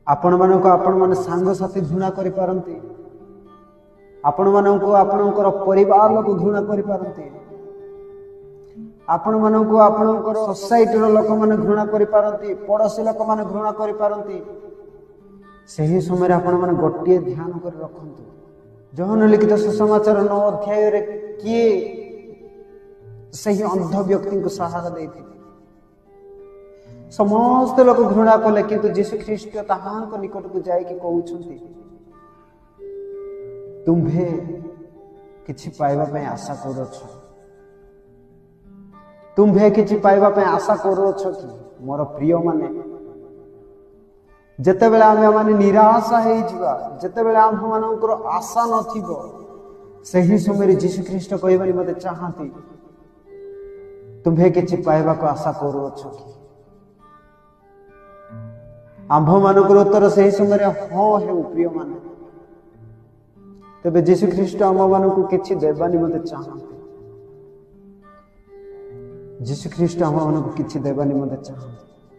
आपण माने सांग साथी घृणा करि पारंती, आपण माननको आपणकर परिवार लोक घृणा करि पारंती, आपण माननको आपणकर सोसाइटी रो लोक माने घृणा करि पारंती, पड़ोसी लोक माने घृणा करि पारंती। सही समय आपण माने गोटे ध्यान कर रखंतु, यूहन्ना लिखित सुसमाचार 9 अध्याय रे किए सही अंध व्यक्ति को सहारा देते। समस्त लोक घृणा कले, किंतु यीशु ख्रीष्ट ताहांक निकट को जाई कि कहउछंती तुम्भे किछि पाइबा पय आशा करूछ, तुम्भे किछि पाइबा पय आशा करूछ कि मोर प्रिय माने जेतेबेले आमे माने निराशा हेइ जिवा, जेतेबेले आम मानकर आशा नथिबो, सही समय यीशु ख्रीष्ट कहबानी मते चाहंती तुम्भे किछि पाइबा को आशा करूछ कि। आंभ मानकर उत्तर सही समय हाँ हे प्रिय माने, तबे यीशु ख्रीष्ट आम मानकु किछि देबानी मते चाहंती, यीशु ख्रीष्ट आम मानकु किछि देबानी मते चाहंती।